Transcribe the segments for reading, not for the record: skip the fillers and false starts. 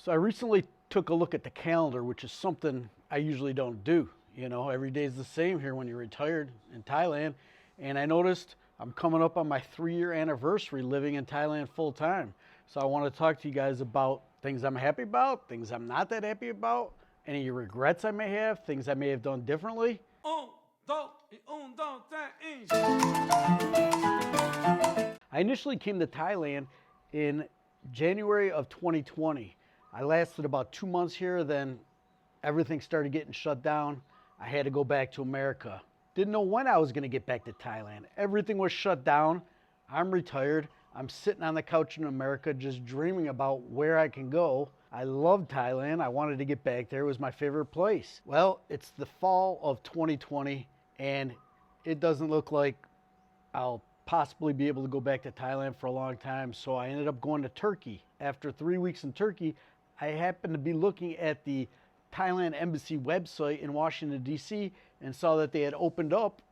So I recently took a look at the calendar, which is something I usually don't do. You know, every day is the same here when you're retired in Thailand. And I noticed I'm coming up on my 3-year anniversary living in Thailand full time. So I want to talk to you guys about things I'm happy about, things I'm not that happy about, any regrets I may have, things I may have done differently. I initially came to Thailand in January of 2020. I lasted about 2 months here, then everything started getting shut down. I had to go back to America. Didn't know when I was going to get back to Thailand. Everything was shut down. I'm retired. I'm sitting on the couch in America just dreaming about where I can go. I love Thailand. I wanted to get back there. It was my favorite place. Well, it's the fall of 2020 and it doesn't look like I'll possibly be able to go back to Thailand for a long time. So I ended up going to Turkey. After 3 weeks in Turkey, I happened to be looking at the Thailand Embassy website in Washington, D.C. and saw that they had opened up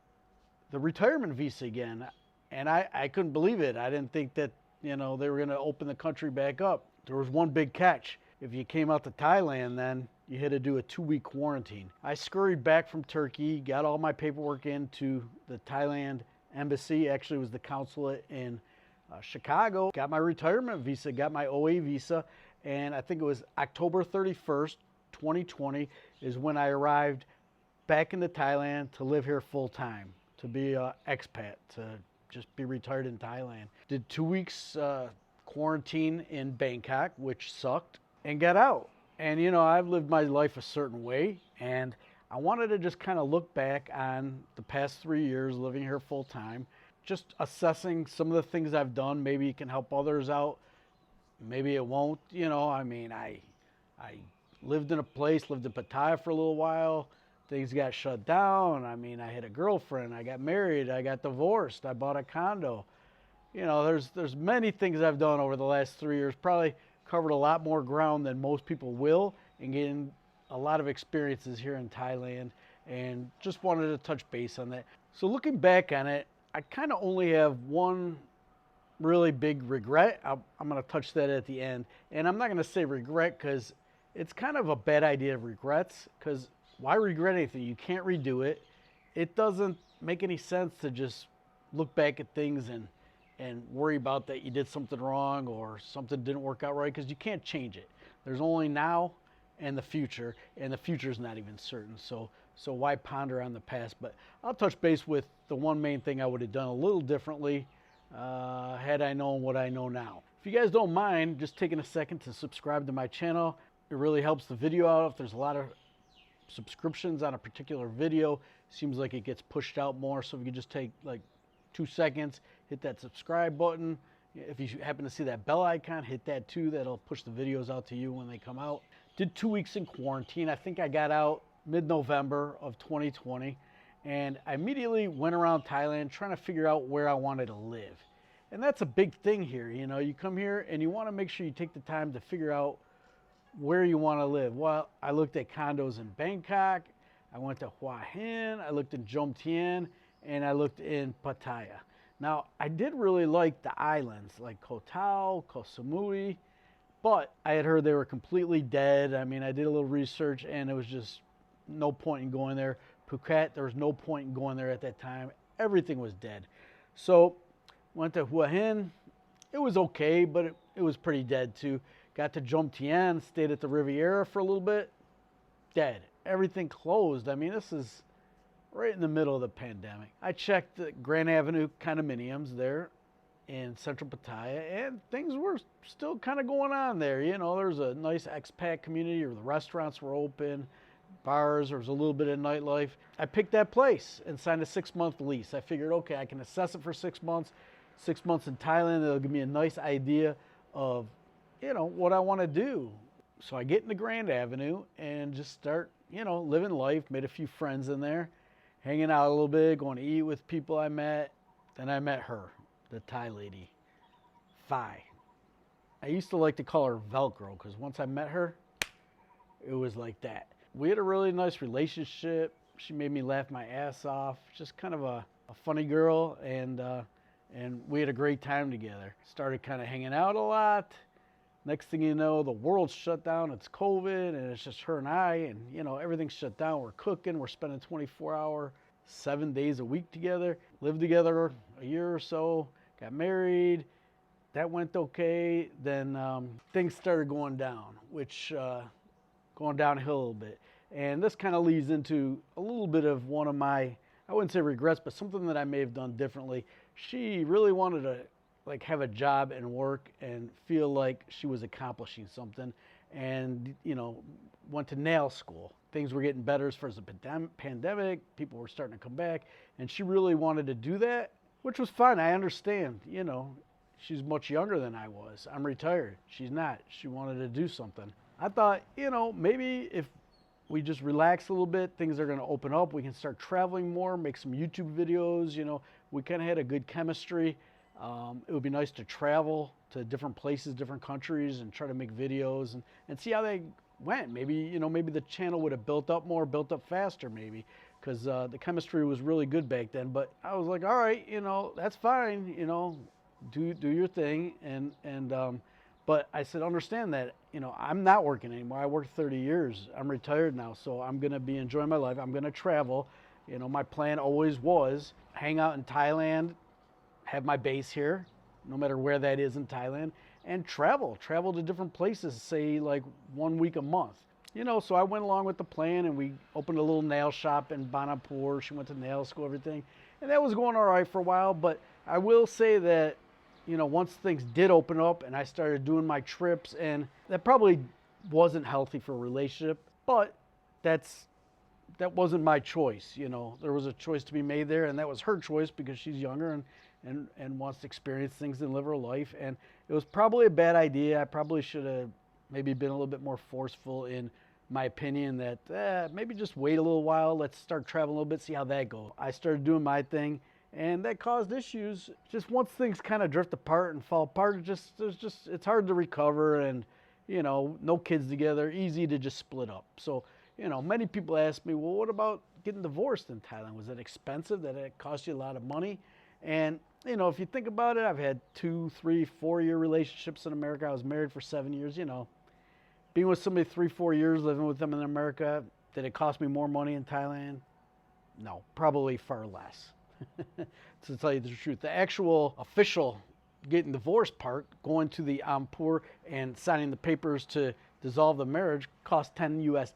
the retirement visa again. And I couldn't believe it. I didn't think that, they were going to open the country back up. There was one big catch. If you came out to Thailand, then you had to do a 2-week quarantine. I scurried back from Turkey, got all my paperwork into the Thailand Embassy. Actually, it was the consulate in Chicago. Got my retirement visa, got my OA visa, and I think it was October 31st, 2020 is when I arrived back into Thailand to live here full time, to be an expat, to just be retired in Thailand. Did 2 weeks quarantine in Bangkok, which sucked, and got out. And I've lived my life a certain way, and I wanted to just kind of look back on the past 3 years living here full time, just assessing some of the things I've done. Maybe it can help others out. Maybe it won't. I lived in a place, lived in Pattaya for a little while. Things got shut down. I had a girlfriend. I got married. I got divorced. I bought a condo. There's many things I've done over the last 3 years. Probably covered a lot more ground than most people will, and getting a lot of experiences here in Thailand, and just wanted to touch base on that. So looking back on it, I kind of only have one really big regret. I'm going to touch that at the end. And I'm not going to say regret because it's kind of a bad idea of regrets, because why regret anything? You can't redo it. It doesn't make any sense to just look back at things and worry about that you did something wrong or something didn't work out right, because you can't change it. There's only now and the future is not even certain. So why ponder on the past? But I'll touch base with the one main thing I would have done a little differently had I known what I know now. If you guys don't mind just taking a second to subscribe to my channel, it really helps the video out. If there's a lot of subscriptions on a particular video, seems like it gets pushed out more. So if you could just take like 2 seconds, hit that subscribe button. If you happen to see that bell icon, hit that too. That'll push the videos out to you when they come out. Did 2 weeks in quarantine. I think I got out mid-November of 2020, and I immediately went around Thailand trying to figure out where I wanted to live. And that's a big thing here. You come here and you want to make sure you take the time to figure out where you want to live. Well, I looked at condos in Bangkok, I went to Hua Hin, I looked in Jomtien, and I looked in Pattaya. Now, I did really like the islands like Koh Tao, Koh Samui, but I had heard they were completely dead. I did a little research and it was just no point in going there. Phuket, there was no point in going there at that time. Everything was dead. So went to Hua Hin. It was okay, but it was pretty dead too. Got to Jomtien, stayed at the Riviera for a little bit. Dead. Everything closed. This is right in the middle of the pandemic. I checked the Grand Avenue condominiums there in central Pattaya, and things were still kind of going on there. There's a nice expat community, or the restaurants were open, bars, there was a little bit of nightlife. I picked that place and signed a 6-month lease. I figured, okay, I can assess it for 6 months. 6 months in Thailand, it'll give me a nice idea of, what I want to do. So I get into Grand Avenue and just start, living life. Made a few friends in there, hanging out a little bit, going to eat with people I met. Then I met her, the Thai lady, Phi. I used to like to call her Velcro, because once I met her, it was like that. We had a really nice relationship. She made me laugh my ass off. Just kind of a funny girl, and we had a great time together. Started kind of hanging out a lot. Next thing you know, the world's shut down. It's COVID, and it's just her and I, and everything's shut down. We're cooking. We're spending 24-hour, 7 days a week together. Lived together a year or so. Got married. That went okay. Then things started going down, which going downhill a little bit. And this kind of leads into a little bit of one of my, I wouldn't say regrets, but something that I may have done differently. She really wanted to have a job and work and feel like she was accomplishing something, and went to nail school. Things were getting better as far as the pandemic. People were starting to come back, and she really wanted to do that, which was fine. I understand. She's much younger than I was. I'm retired. She's not. She wanted to do something. I thought, maybe if we just relax a little bit, things are going to open up. We can start traveling more, make some YouTube videos. We kind of had a good chemistry. It would be nice to travel to different places, different countries, and try to make videos and see how they went. Maybe, maybe the channel would have built up more, built up faster maybe, because the chemistry was really good back then. But I was like, all right, that's fine, do your thing. But I said, understand that, I'm not working anymore. I worked 30 years. I'm retired now, so I'm going to be enjoying my life. I'm going to travel. My plan always was hang out in Thailand, have my base here, no matter where that is in Thailand, and travel to different places, say like 1 week a month. So I went along with the plan, and we opened a little nail shop in Banapur. She went to nail school, everything. And that was going all right for a while, but I will say that, once things did open up and I started doing my trips, and that probably wasn't healthy for a relationship, but that wasn't my choice. There was a choice to be made there, and that was her choice because she's younger and wants to experience things and live her life. And it was probably a bad idea. I probably should have maybe been a little bit more forceful in my opinion that maybe just wait a little while. Let's start traveling a little bit, see how that goes. I started doing my thing, and that caused issues. Just once things kind of drift apart and fall apart, it's hard to recover, and no kids together, easy to just split up. So many people ask me, well, what about getting divorced in Thailand? Was it expensive? Did it cost you a lot of money? And if you think about it, I've had 2, 3, 4-year relationships in America. I was married for 7 years. Being with somebody 3, 4 years, living with them in America, did it cost me more money in Thailand? No, probably far less. To tell you the truth, the actual official getting divorced part, going to the Ampur and signing the papers to dissolve the marriage, cost $10 US,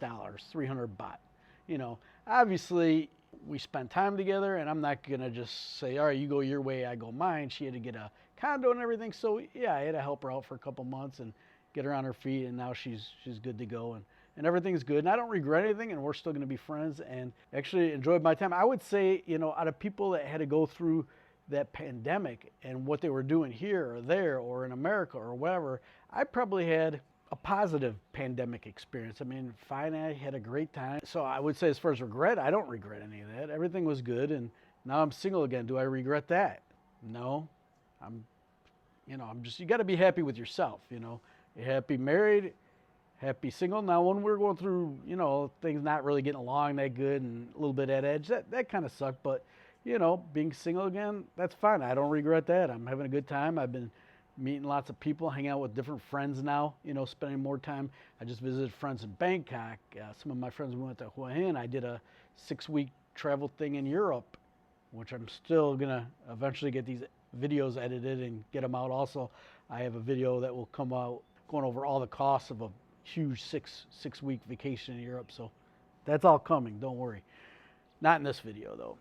300 baht. Obviously we spent time together, and I'm not gonna just say, all right, you go your way, I go mine. She had to get a condo and everything, so yeah, I had to help her out for a couple months and get her on her feet, and now she's good to go, and everything's good, and I don't regret anything, and we're still going to be friends, and actually enjoyed my time. I would say, out of people that had to go through that pandemic and what they were doing here or there or in America or wherever, I probably had a positive pandemic experience. I mean, fine, I had a great time. So I would say, as far as regret, I don't regret any of that. Everything was good, and now I'm single again. Do I regret that? No. I'm just, you got to be happy with yourself, You're happy married, happy single. Now, when we're going through, things not really getting along that good and a little bit at edge, that kind of sucked. But, being single again, that's fine. I don't regret that. I'm having a good time. I've been meeting lots of people, hanging out with different friends now, spending more time. I just visited friends in Bangkok. Some of my friends went to Hua Hin. I did a 6-week travel thing in Europe, which I'm still going to eventually get these videos edited and get them out. Also, I have a video that will come out going over all the costs of a huge six-week vacation in Europe. So that's all coming. Don't worry. Not in this video, though.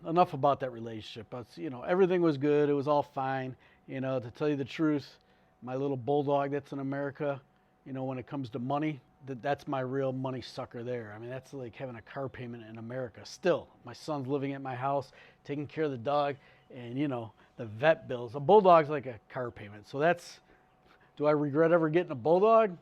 Enough about that relationship. But, everything was good. It was all fine. To tell you the truth, my little bulldog that's in America, when it comes to money, that's my real money sucker there. I mean, that's like having a car payment in America. Still, my son's living at my house, taking care of the dog, and, the vet bills. A bulldog's like a car payment. So do I regret ever getting a bulldog?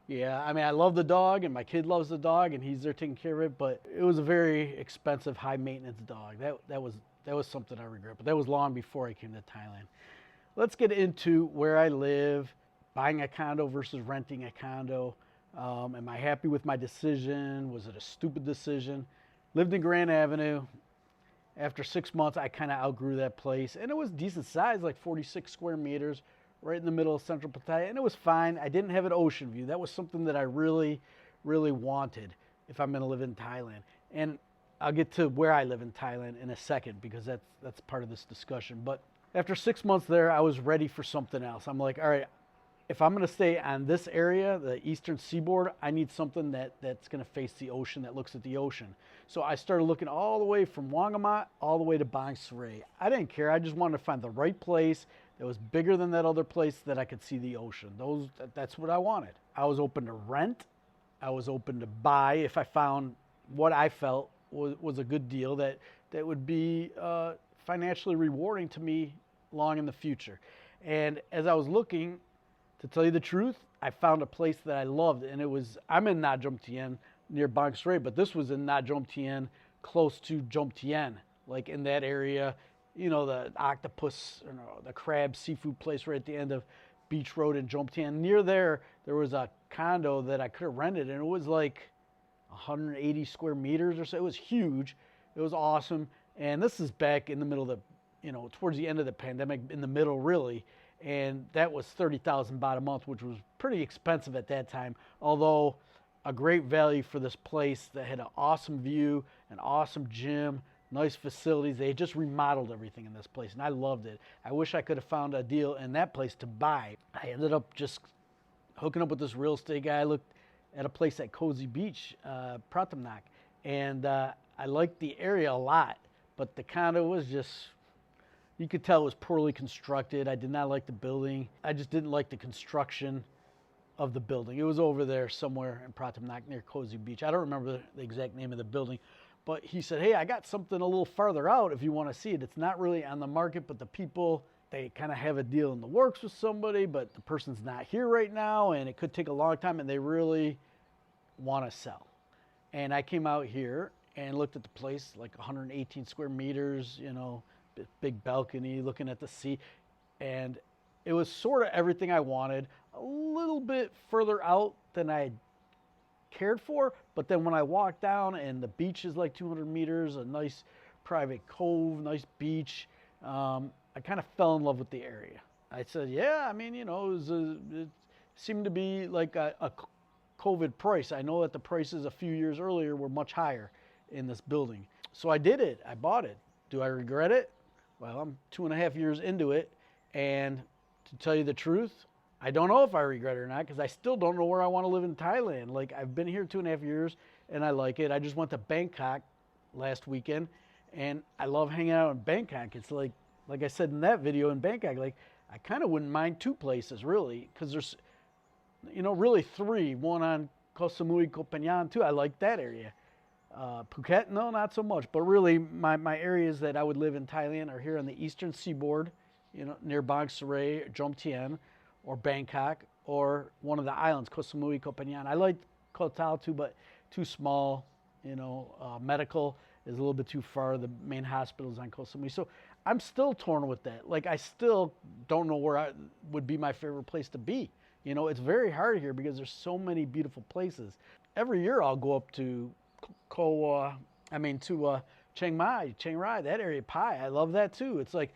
Yeah, I mean, I love the dog, and my kid loves the dog, and he's there taking care of it, but it was a very expensive, high-maintenance dog. That was something I regret, but that was long before I came to Thailand. Let's get into where I live, buying a condo versus renting a condo. Am I happy with my decision? Was it a stupid decision? Lived in Grand Avenue. After 6 months, I kind of outgrew that place, and it was decent size, like 46 square meters, right in the middle of central Pattaya, and it was fine. I didn't have an ocean view. That was something that I really, really wanted if I'm going to live in Thailand. And I'll get to where I live in Thailand in a second because that's part of this discussion. But after 6 months there, I was ready for something else. I'm like, all right, if I'm going to stay on this area, the eastern seaboard, I need something that's going to face the ocean, that looks at the ocean. So I started looking all the way from Wangamat all the way to Bang Saray. I didn't care. I just wanted to find the right place that was bigger than that other place that I could see the ocean. That's what I wanted. I was open to rent. I was open to buy if I found what I felt was a good deal that would be financially rewarding to me long in the future. And as I was looking, to tell you the truth, I found a place that I loved, and I'm in Nha Jom Tien near Bang Saray, but this was in Nha Jom Tien close to Jom Tien, like in that area, the octopus, the crab seafood place right at the end of Beach Road in Jom Tien. Near there was a condo that I could have rented, and it was like 180 square meters or so. It was huge. It was awesome. And this is back in the middle of towards the end of the pandemic, in the middle really. And that was 30,000 baht a month, which was pretty expensive at that time, although a great value for this place that had an awesome view, an awesome gym, nice facilities. They had just remodeled everything in this place, and I loved it. I wish I could have found a deal in that place to buy. I ended up just hooking up with this real estate guy. I looked at a place at Cozy Beach, Pratamnak, and I liked the area a lot, but the condo was just, you could tell it was poorly constructed. I did not like the building. I just didn't like the construction of the building. It was over there somewhere in Pratamnak near Cozy Beach. I don't remember the exact name of the building, but he said, hey, I got something a little farther out if you want to see it. It's not really on the market, but the people, they kind of have a deal in the works with somebody, but the person's not here right now, and it could take a long time, and they really want to sell. And I came out here and looked at the place, like 118 square meters, big balcony looking at the sea, and it was sort of everything I wanted, a little bit further out than I cared for, but then when I walked down and the beach is like 200 meters, a nice private cove, nice beach, I kind of fell in love with the area. I said, yeah, I mean, it seemed to be like a COVID price. I know that the prices a few years earlier were much higher in this building. So I did it. I bought it. Do I regret it? Well, I'm 2.5 years into it, and to tell you the truth, I don't know if I regret it or not, because I still don't know where I want to live in Thailand. Like, I've been here 2.5 years, and I like it. I just went to Bangkok last weekend, and I love hanging out in Bangkok. It's like I said in that video in Bangkok, like, I kind of wouldn't mind two places, really, because there's, really three. One on Koh Samui, Koh Phangan, too. I like that area. Phuket, no, not so much. But really, my areas that I would live in Thailand are here on the eastern seaboard, near Bang Saray, Jom Tien, or Bangkok, or one of the islands, Koh Samui, Koh Phangan. I like Koh Tao too, but too small. Medical is a little bit too far. The main hospital is on Koh Samui. So I'm still torn with that. Like, I still don't know where would be my favorite place to be. It's very hard here because there's so many beautiful places. Every year I'll go up to Chiang Mai, Chiang Rai, that area, Pai. I love that too. It's like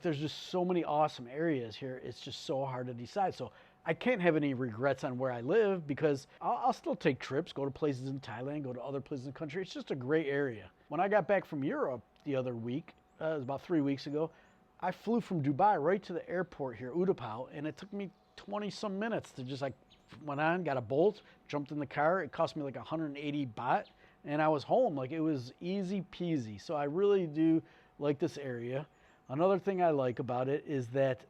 there's just so many awesome areas here. It's just so hard to decide. So I can't have any regrets on where I live because I'll still take trips, go to places in Thailand, go to other places in the country. It's just a great area. When I got back from Europe the other week, it was about 3 weeks ago, I flew from Dubai right to the airport here, Utapao, and it took me 20 some minutes to just went on, got a Bolt, jumped in the car. It cost me like 180 baht, and I was home. Like, it was easy peasy. So I really do like this area. Another thing I like about it is that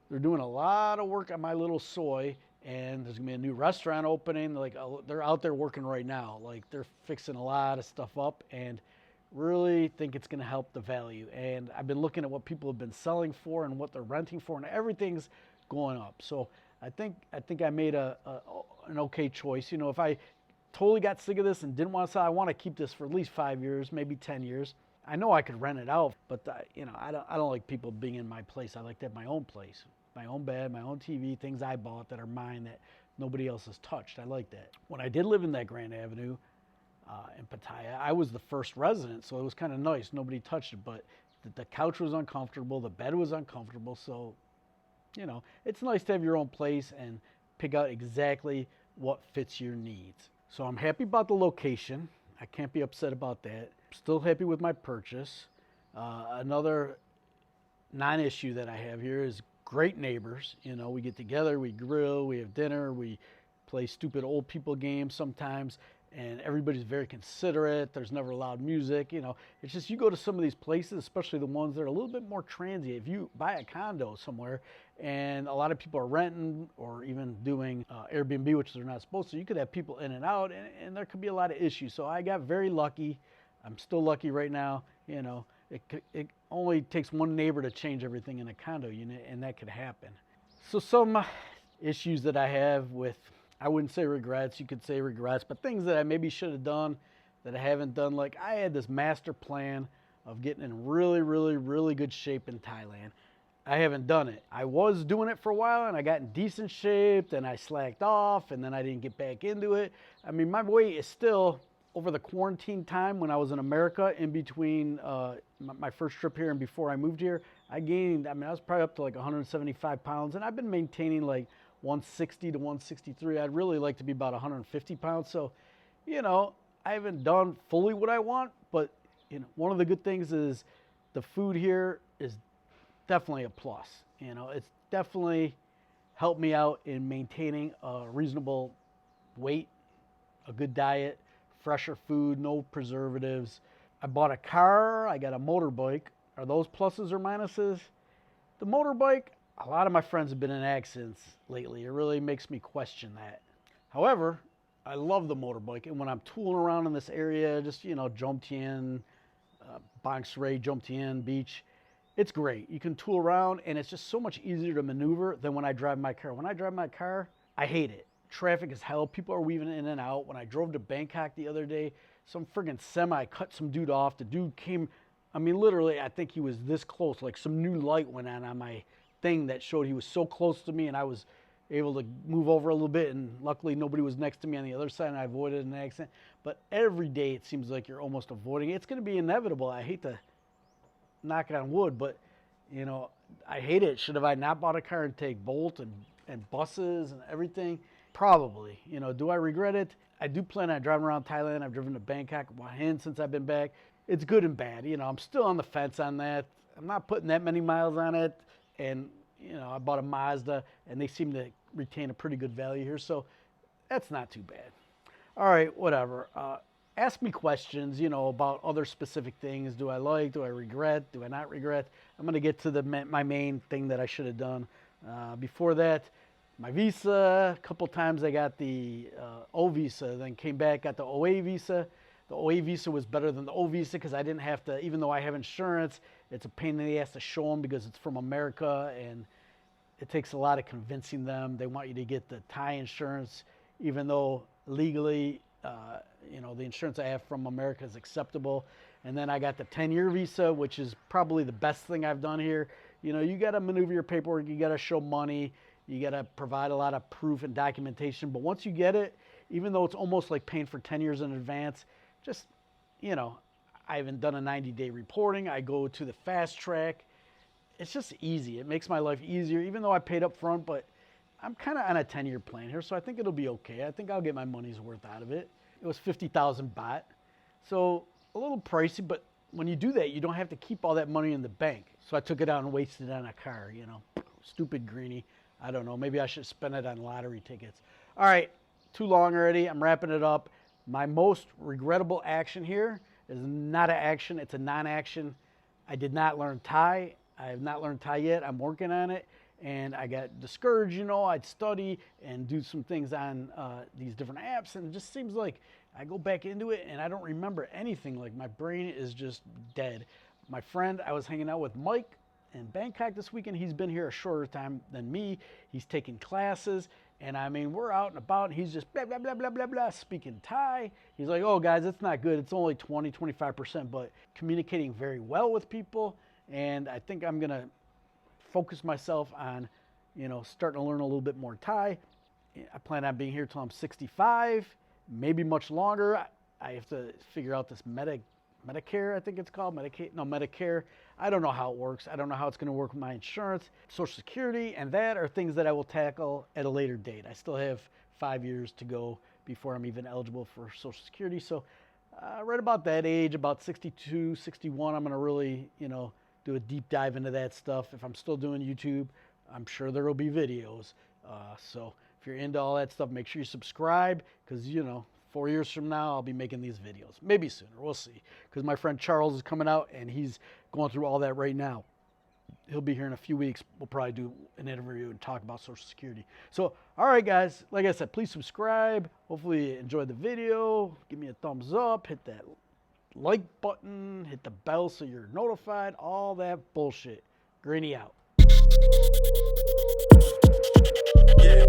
they're doing a lot of work on my little soy, and there's gonna be a new restaurant opening. They're out there working right now. Like, they're fixing a lot of stuff up, and really think it's gonna help the value. And I've been looking at what people have been selling for and what they're renting for, and everything's going up. So I think I made an okay choice. If I totally got sick of this and didn't want to sell, I want to keep this for at least 5 years, maybe 10 years. I know I could rent it out, but I don't like people being in my place. I like to have my own place, my own bed, my own TV, things I bought that are mine that nobody else has touched. I like that. When I did live in that Grand Avenue in Pattaya, I was the first resident, so it was kind of nice. Nobody touched it, but the couch was uncomfortable, the bed was uncomfortable, so You know, it's nice to have your own place and pick out exactly what fits your needs. So I'm happy about the location. I can't be upset about that. Still happy with my purchase. Another non-issue that I have here is great neighbors. You know, we get together, we grill, we have dinner, we play stupid old people games sometimes, and everybody's very considerate. There's never loud music. You know, it's just you go to some of these places, especially the ones that are a little bit more transient. If you buy a condo somewhere and a lot of people are renting or even doing Airbnb, which they're not supposed to, you could have people in and out, and there could be a lot of issues. So I got very lucky. I'm still lucky right now. You know, it only takes one neighbor to change everything in a condo unit, and that could happen. So some issues that I have with, I wouldn't say regrets, you could say regrets, but things that I maybe should have done that I haven't done. Like, I had this master plan of getting in really, really, really good shape in Thailand. I haven't done it. I was doing it for a while and I got in decent shape, then I slacked off, and then I didn't get back into it. I mean, my weight is still, over the quarantine time when I was in America, in between my first trip here and before I moved here, I gained, I mean, I was probably up to like 175 pounds, and I've been maintaining like 160 to 163. I'd really like to be about 150 pounds. So, you know, I haven't done fully what I want, but, you know, one of the good things is the food here is definitely a plus. You know, it's definitely helped me out in maintaining a reasonable weight, a good diet, fresher food, no preservatives. I bought a car, I got a motorbike. Are those pluses or minuses? The motorbike, a lot of my friends have been in accidents lately. It really makes me question that. However, I love the motorbike, and when I'm tooling around in this area, just, you know, Jomtien, Bang Sray, Jomtien Beach, it's great. You can tool around, and it's just so much easier to maneuver than when I drive my car. When I drive my car, I hate it. Traffic is hell. People are weaving in and out. When I drove to Bangkok the other day, some friggin' semi cut some dude off. The dude came, I mean, literally, I think he was this close. Like, some new light went on my thing that showed he was so close to me, and I was able to move over a little bit, and luckily nobody was next to me on the other side, and I avoided an accident. But every day it seems like you're almost avoiding it. It's going to be inevitable. I hate to knock on wood, but, you know, I hate it. Should have I not bought a car and take Bolt and buses and everything? Probably. You know, do I regret it? I do plan on driving around Thailand. I've driven to Bangkok, Hua Hin since I've been back. It's good and bad. You know, I'm still on the fence on that. I'm not putting that many miles on it. And, you know, I bought a Mazda, and they seem to retain a pretty good value here. So that's not too bad. All right, whatever. Ask me questions, you know, about other specific things. Do I like? Do I regret? Do I not regret? I'm going to get to my main thing that I should have done. Before that, my visa, a couple times I got the O visa, then came back, got the OA visa. The OA visa was better than the O visa because I didn't have to, even though I have insurance, it's a pain in the ass to show them because it's from America, and it takes a lot of convincing them. They want you to get the Thai insurance, even though legally, you know, the insurance I have from America is acceptable. And then I got the 10-year visa, which is probably the best thing I've done here. You know, you got to maneuver your paperwork, you got to show money, you got to provide a lot of proof and documentation. But once you get it, even though it's almost like paying for 10 years in advance, just, you know, I haven't done a 90-day reporting. I go to the fast track. It's just easy. It makes my life easier, even though I paid up front, but I'm kind of on a 10-year plan here, so I think it'll be okay. I think I'll get my money's worth out of it. It was 50,000 baht, so a little pricey, but when you do that, you don't have to keep all that money in the bank. So I took it out and wasted it on a car, you know. Stupid Greeny. I don't know. Maybe I should spend it on lottery tickets. All right, too long already. I'm wrapping it up. My most regrettable action here is not an action. It's a non-action. I did not learn Thai. I have not learned Thai yet. I'm working on it. And I got discouraged, you know. I'd study and do some things on these different apps, and it just seems like I go back into it and I don't remember anything. Like, my brain is just dead. My friend, I was hanging out with Mike in Bangkok this weekend. He's been here a shorter time than me. He's taking classes, and I mean, we're out and about, and he's just blah, blah, blah, blah, blah, blah, speaking Thai. He's like, oh, guys, it's not good. It's only 20, 25%, but communicating very well with people. And I think I'm going to focus myself on, you know, starting to learn a little bit more Thai. I plan on being here till I'm 65, maybe much longer. I have to figure out this Medicare, I think it's called, Medicaid, no, Medicare. I don't know how it works. I don't know how it's going to work with my insurance. Social Security and that are things that I will tackle at a later date. I still have 5 years to go before I'm even eligible for Social Security. So right about that age, about 62, 61, I'm going to really, do a deep dive into that stuff. If I'm still doing YouTube, I'm sure there will be videos. So if you're into all that stuff, make sure you subscribe, because, 4 years from now, I'll be making these videos. Maybe sooner, we'll see. Because my friend Charles is coming out, and he's going through all that right now. He'll be here in a few weeks. We'll probably do an interview and talk about Social Security. So, all right, guys, like I said, please subscribe. Hopefully you enjoyed the video. Give me a thumbs up. Hit that like button. Hit the bell so you're notified. All that bullshit. Greeny out. Yeah.